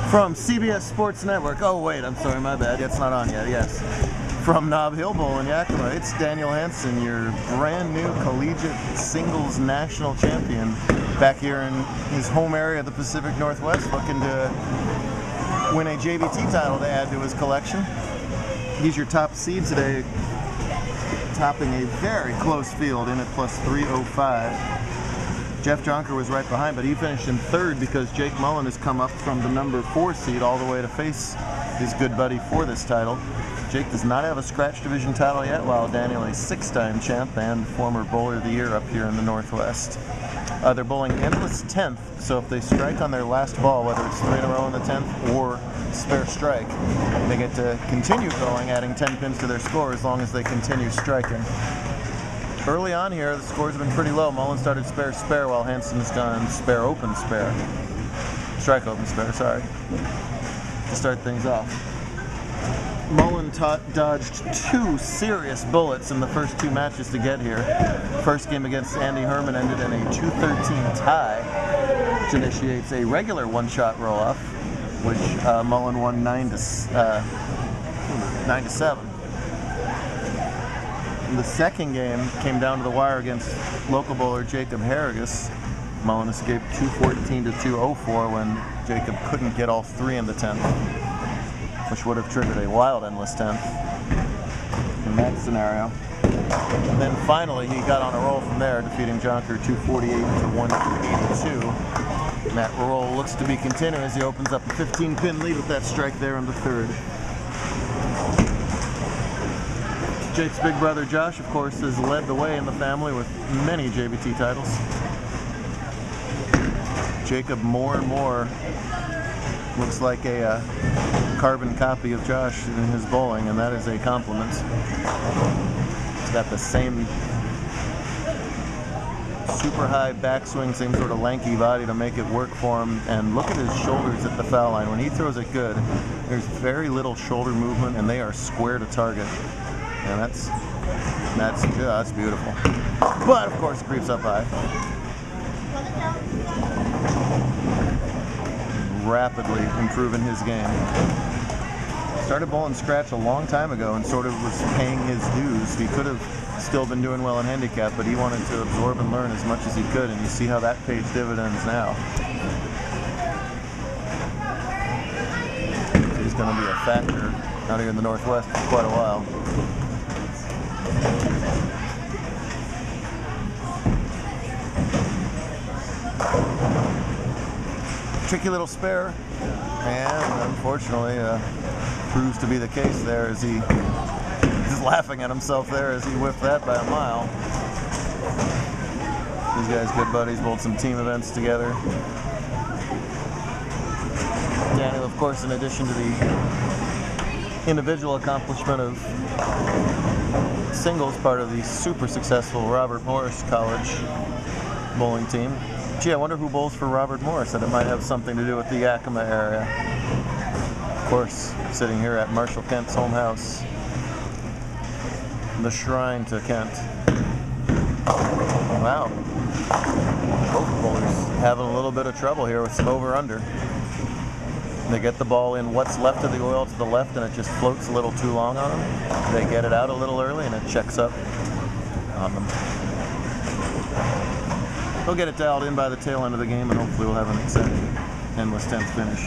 From CBS Sports Network. Oh wait, I'm sorry, my bad. It's not on yet. Yes. From Nob Hill Bowl in Yakima, it's Daniel Hansen, your brand new collegiate singles national champion, back here in his home area of the Pacific Northwest, looking to win a JBT title to add to his collection. He's your top seed today, topping a very close field in at plus 305. Jeff Jonker was right behind, but he finished in third because Jake Mullen has come up from the number 4 seed all the way to face his good buddy for this title. Jake does not have a scratch division title yet, while Daniel a 6-time champ and former bowler of the year up here in the Northwest. They're bowling endless 10th, so if they strike on their last ball, whether it's 3 in a row in the 10th or spare strike, they get to continue going, adding 10 pins to their score as long as they continue striking. Early on here, the scores have been pretty low. Mullen started spare while Hansen's gone spare open spare. Strike open spare, sorry. To start things off. Mullen dodged 2 serious bullets in the first 2 matches to get here. First game against Andy Herman ended in a 2-13 tie, which initiates a regular one-shot roll-off, which Mullen won 9-7. The second game came down to the wire against local bowler Jacob Harrigus. Mullen escaped 214 to 204 when Jacob couldn't get all 3 in the 10th, which would have triggered a wild endless 10th in that scenario. And then finally he got on a roll from there, defeating Jonker 248 to 182. And that roll looks to be continuing as he opens up a 15-pin lead with that strike there in the third. Jake's big brother Josh, of course, has led the way in the family with many JBT titles. Jacob more and more looks like a carbon copy of Josh in his bowling, and that is a compliment. He's got the same super high backswing, same sort of lanky body to make it work for him, and look at his shoulders at the foul line. When he throws it good, there's very little shoulder movement, and they are square to target. And that's beautiful. But of course it creeps up high. Rapidly improving his game. Started bowling scratch a long time ago and sort of was paying his dues. He could have still been doing well in handicap, but he wanted to absorb and learn as much as he could, and you see how that pays dividends now. He's going to be a factor out here in the Northwest for quite a while. Tricky little spare, and unfortunately proves to be the case there as he's laughing at himself there as he whipped that by a mile. These guys good buddies, bowled some team events together. Daniel, of course, in addition to the individual accomplishment of singles, part of the super successful Robert Morris College bowling team. Gee, I wonder who bowls for Robert Morris, and it might have something to do with the Yakima area. Of course, sitting here at Marshall Kent's home house, the shrine to Kent. Wow. Both bowlers having a little bit of trouble here with some over-under. They get the ball in what's left of the oil to the left, and it just floats a little too long on them. They get it out a little early, and it checks up on them. They'll get it dialed in by the tail end of the game, and hopefully we'll have an exciting endless 10th finish.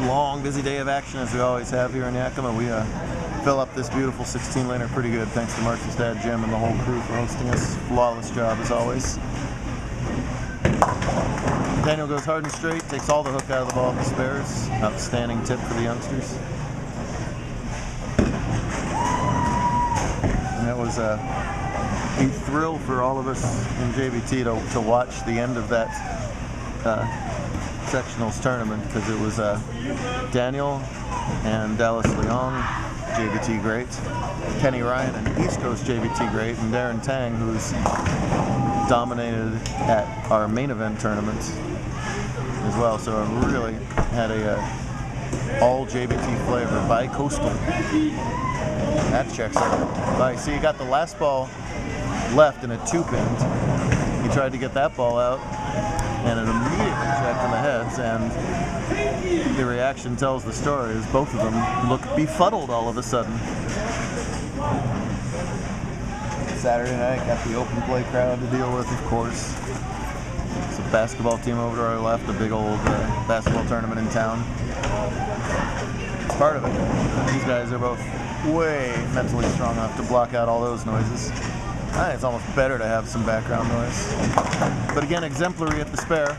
Long, busy day of action as we always have here in Yakima. We fill up this beautiful 16-laner pretty good, thanks to Mark's dad, Jim, and the whole crew for hosting us. Flawless job as always. Daniel goes hard and straight, takes all the hook out of the ball with the spares. Outstanding tip for the youngsters. And that was a thrill for all of us in JBT to watch the end of that sectionals tournament, because it was Daniel and Dallas Leong, JBT great, Kenny Ryan, an East Coast JBT great, and Darren Tang, who's dominated at our main event tournament as well. So it really had a all JBT flavor, bi-coastal. That checks out. See, you got the last ball left in a 2-pin. He tried to get that ball out, and it immediately object in the heads, and the reaction tells the story is both of them look befuddled all of a sudden. Saturday night, got the open play crowd to deal with, of course. It's a basketball team over to our left, a big old basketball tournament in town. It's part of it. These guys are both way mentally strong enough to block out all those noises. I think it's almost better to have some background noise. But again, exemplary at the spare.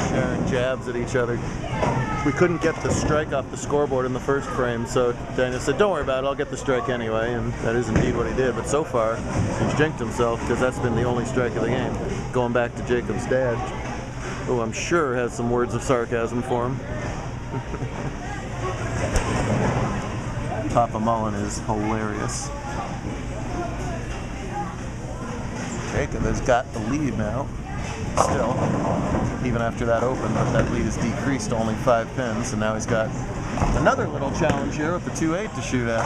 Sharing jabs at each other. We couldn't get the strike off the scoreboard in the first frame, so Daniel said, don't worry about it, I'll get the strike anyway, and that is indeed what he did. But so far, he's jinked himself, because that's been the only strike of the game. Going back to Jacob's dad, who I'm sure has some words of sarcasm for him. Papa Mullen is hilarious. Jacob has got the lead now, still, even after that open, but that lead has decreased to only 5 pins, and now he's got another little challenge here with the 2-8 to shoot at.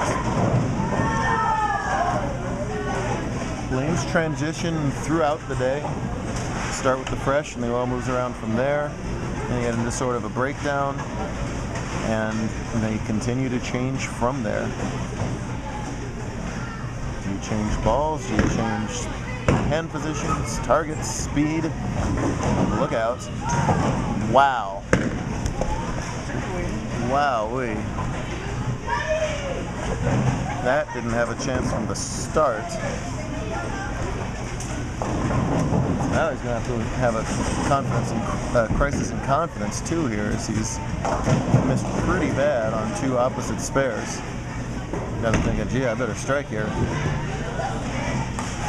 Lanes transition throughout the day. Start with the fresh, and the oil moves around from there, and you get into sort of a breakdown, and they continue to change from there. Do you change balls? Do you change hand positions, targets, speed? Look out. Wow. Wowee. That didn't have a chance from the start. Now he's going to have a crisis in confidence too here, as he's missed pretty bad on 2 opposite spares. Got to thinking, gee, I better strike here.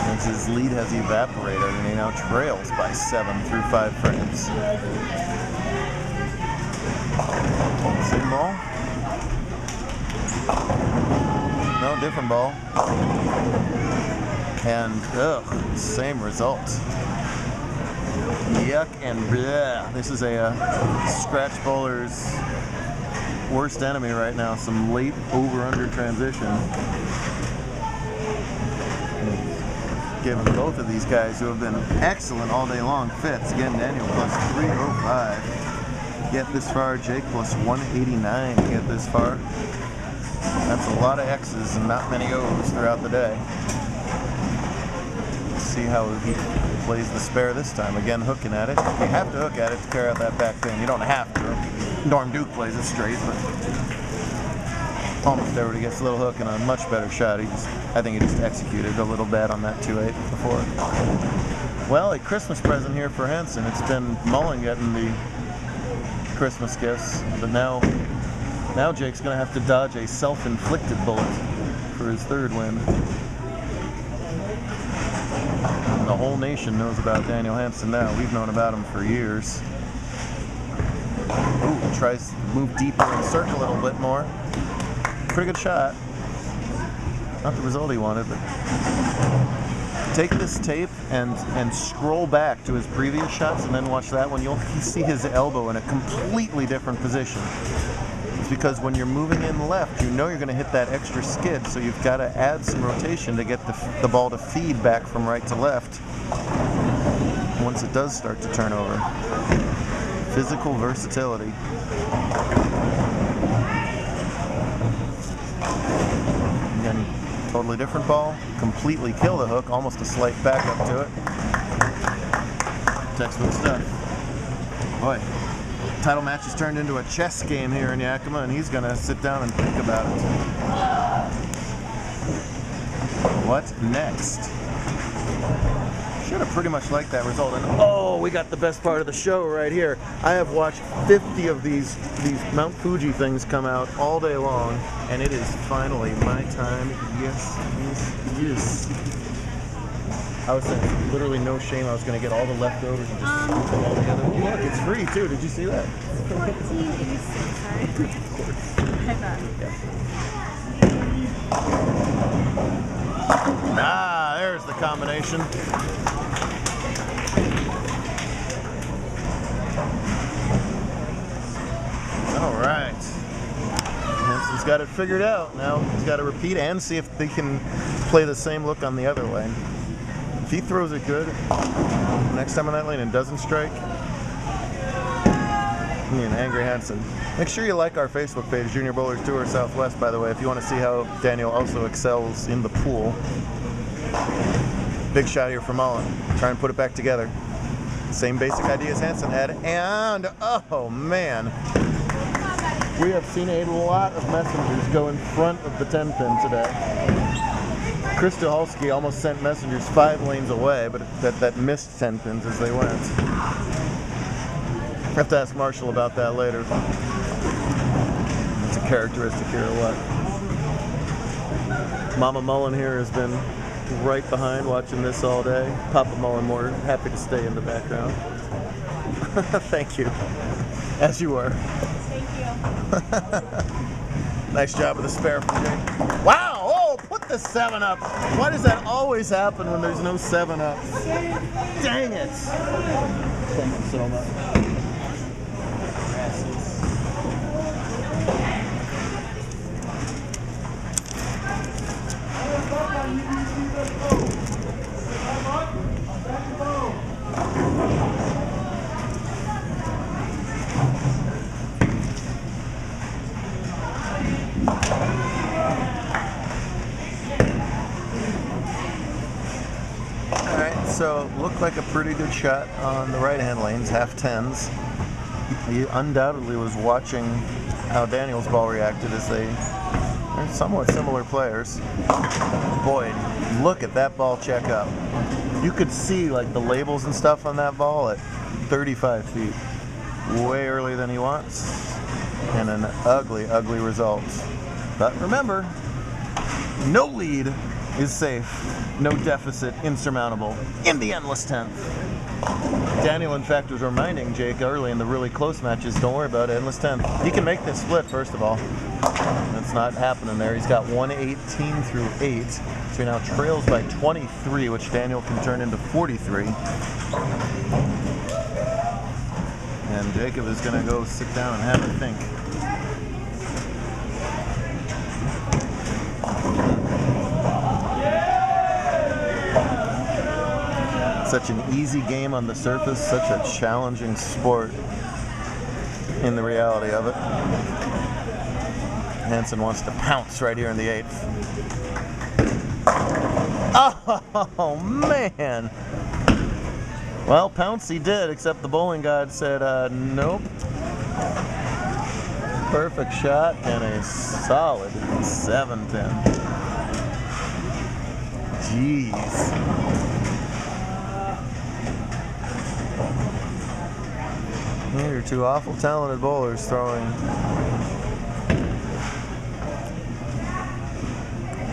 Since his lead has evaporated, and he now trails by 7 through 5 frames. Same ball? No, different ball. And, same result. Yuck and bleh. This is a scratch bowler's worst enemy right now. Some late over-under transition. Given both of these guys who have been excellent all day long fits. Again, Daniel plus 305. Get this far. Jake plus 189 to get this far. That's a lot of X's and not many O's throughout the day. Let's see how he plays the spare this time. Again, hooking at it. You have to hook at it to carry out that back pin. You don't have to. Norm Duke plays it straight, but almost everybody gets a little hook and a much better shot. I think he just executed a little bad on that 2-8 before. Well, a Christmas present here for Henson. It's been Mullen getting the Christmas gifts, but now Jake's going to have to dodge a self-inflicted bullet for his 3rd win. And the whole nation knows about Daniel Henson now. We've known about him for years. Ooh, tries to move deeper and circle a little bit more. Pretty good shot. Not the result he wanted, but take this tape and scroll back to his previous shots and then watch that one. You'll see his elbow in a completely different position. It's because when you're moving in left, you know you're going to hit that extra skid, so you've got to add some rotation to get the ball to feed back from right to left once it does start to turn over. Physical versatility. Again, totally different ball. Completely kill the hook. Almost a slight backup to it. Textbook stuff. Boy, title match has turned into a chess game here in Yakima, and he's going to sit down and think about it. What next? Should have pretty much liked that result. And oh, we got the best part of the show right here. I have watched 50 of these Mount Fuji things come out all day long, and it is finally my time. Yes, yes, yes. I was saying, literally no shame. I was going to get all the leftovers and just scoop them all together. Look, it's free too. Did you see that? $14.86, right? Of course. I thought. Yeah. Ah, there's the combination. All right. Henson's got it figured out. Now he's got to repeat and see if they can play the same look on the other lane. If he throws it good next time on that lane and doesn't strike, me and Angry Hansen. Make sure you like our Facebook page, Junior Bowlers Tour Southwest, by the way, if you want to see how Daniel also excels in the pool. Big shot here from Mullen. Try and put it back together. Same basic idea as Hansen had, and oh man, we have seen a lot of messengers go in front of the 10 pin today. Chris Tucholsky almost sent messengers 5 lanes away, but that missed 10 pins as they went. I have to ask Marshall about that later. It's a characteristic here or what. Mama Mullen here has been right behind watching this all day. Papa Mullen more happy to stay in the background. Thank you. As you were. Thank you. Nice job with the spare from Jake. Wow! Oh, put the 7 up. Why does that always happen when there's no 7 up? Dang it! Thank you so much. So looked like a pretty good shot on the right-hand lanes, half 10s. He undoubtedly was watching how Daniel's ball reacted as they're somewhat similar players. Boy, look at that ball check up. You could see like the labels and stuff on that ball at 35 feet. Way earlier than he wants. And an ugly, ugly result. But remember, no lead is safe. No deficit insurmountable in the endless 10th. Daniel, in fact, was reminding Jake early in the really close matches, don't worry about it, endless 10th. He can make this split, first of all. That's not happening there. He's got 118 through 8. So he now trails by 23, which Daniel can turn into 43. And Jacob is going to go sit down and have a think. Such an easy game on the surface, such a challenging sport in the reality of it. Hansen wants to pounce right here in the 8th. Oh, man! Well, pounce he did, except the bowling god said, nope. Perfect shot and a solid 7-pin. Jeez. You're two awful talented bowlers throwing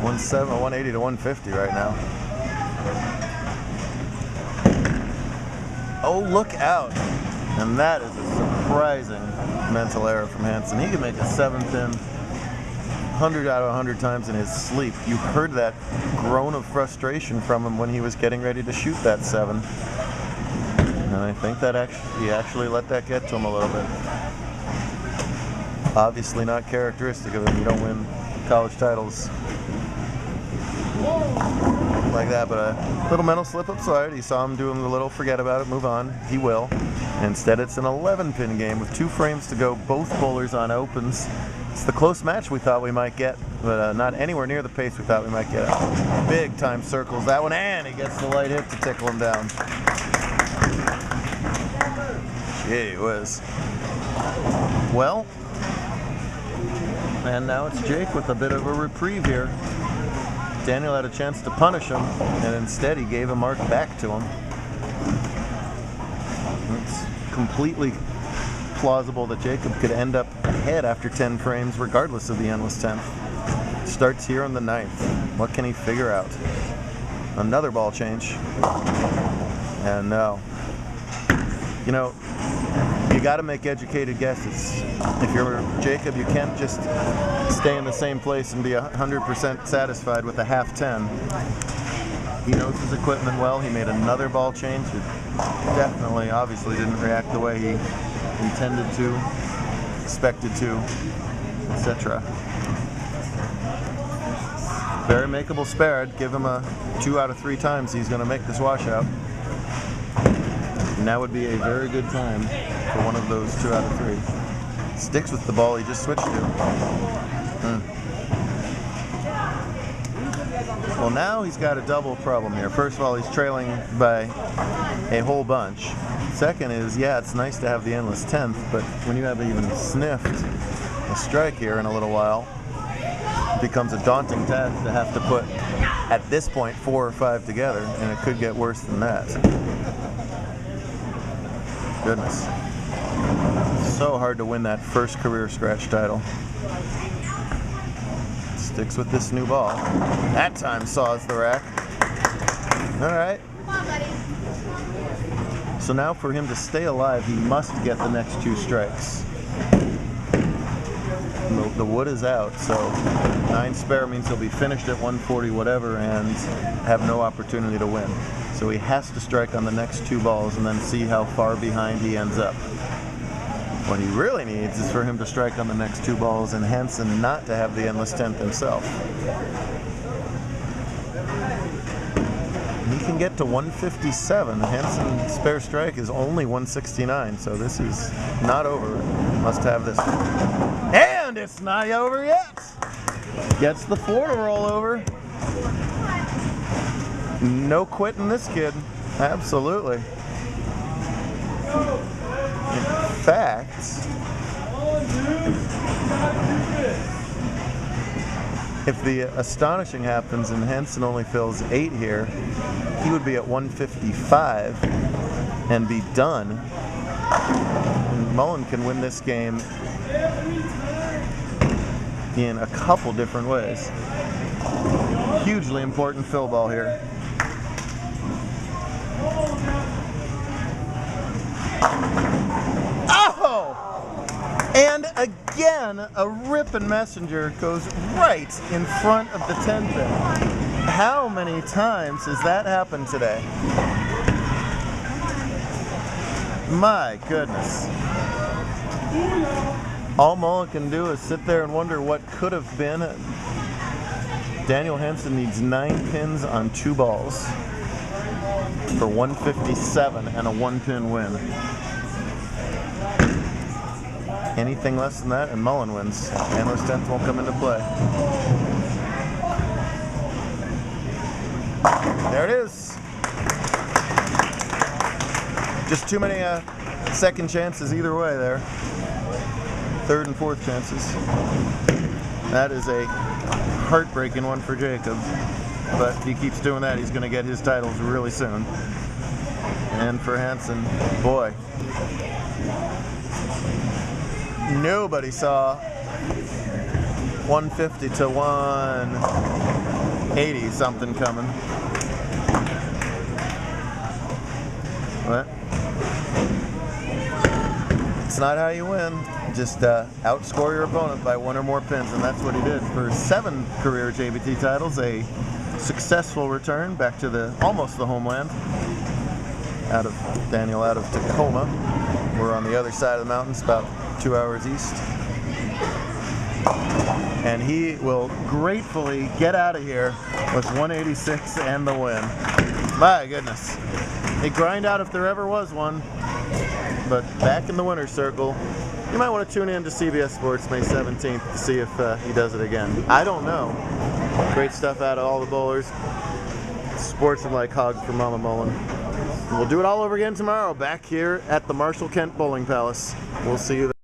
180 to 150 right now. Oh, look out. And that is a surprising mental error from Hansen. He can make a 7-pin 100 out of 100 times in his sleep. You heard that groan of frustration from him when he was getting ready to shoot that 7. And I think that he actually let that get to him a little bit. Obviously not characteristic of him. You don't win college titles like that, but a little mental slip up slide. He saw him doing the little forget about it, move on. He will. Instead, it's an 11-pin game with 2 frames to go, both bowlers on opens. It's the close match we thought we might get, but not anywhere near the pace we thought we might get. Big time circles that one, and he gets the light hit to tickle him down. Gee whiz. Well, and now it's Jake with a bit of a reprieve here. Daniel had a chance to punish him, and instead he gave a mark back to him. It's completely plausible that Jacob could end up ahead after 10 frames, regardless of the endless 10th. Starts here on the 9th. What can he figure out? Another ball change. And no. You know, you got to make educated guesses. If you're Jacob, you can't just stay in the same place and be 100% satisfied with a half 10. He knows his equipment well. He made another ball change. It definitely, obviously, didn't react the way he intended to, expected to, etc. Very makeable spare. I'd give him a 2 out of 3 times he's going to make this washout. Now would be a very good time for one of those 2 out of 3. Sticks with the ball he just switched to. Well, now he's got a double problem here. First of all, he's trailing by a whole bunch. Second is, yeah, it's nice to have the endless 10th, but when you haven't even sniffed a strike here in a little while, it becomes a daunting task to have to put, at this point, 4 or 5 together, and it could get worse than that. Goodness. So hard to win that first career scratch title. Sticks with this new ball. That time saws the rack. All right. So now for him to stay alive, he must get the next 2 strikes. The wood is out, so 9 spare means he'll be finished at 140 whatever and have no opportunity to win. So he has to strike on the next 2 balls and then see how far behind he ends up. What he really needs is for him to strike on the next 2 balls and Hansen not to have the endless 10th himself. He can get to 157. Hansen's spare strike is only 169, so this is not over. Must have this. And it's not over yet. Gets the 4 to roll over. No quitting this kid. Absolutely. In fact, if the astonishing happens and Hansen only fills 8 here, he would be at 155 and be done. And Mullen can win this game in a couple different ways. Hugely important fill ball here. And again, a ripping messenger goes right in front of the 10 pin. How many times has that happened today? My goodness. All Mullen can do is sit there and wonder what could have been. Daniel Hansen needs 9 pins on 2 balls for 157 and a 1-pin win. Anything less than that and Mullen wins. Endless 10th won't come into play. There it is. Just too many second chances either way there. Third and fourth chances. That is a heartbreaking one for Jacob. But if he keeps doing that, he's going to get his titles really soon. And for Hansen, boy. Nobody saw 150 to 180 something coming. What? It's not how you win. Just outscore your opponent by 1 or more pins, and that's what he did for 7 career JBT titles. A successful return back to almost the homeland. Daniel out of Tacoma. We're on the other side of the mountains, about 2 hours east. And he will gratefully get out of here with 186 and the win. My goodness. A grind out if there ever was one. But back in the winner's circle. You might want to tune in to CBS Sports May 17th to see if he does it again. I don't know. Great stuff out of all the bowlers. Sports them like hogs for Mama Mullen. We'll do it all over again tomorrow back here at the Marshall Kent Bowling Palace. We'll see you there.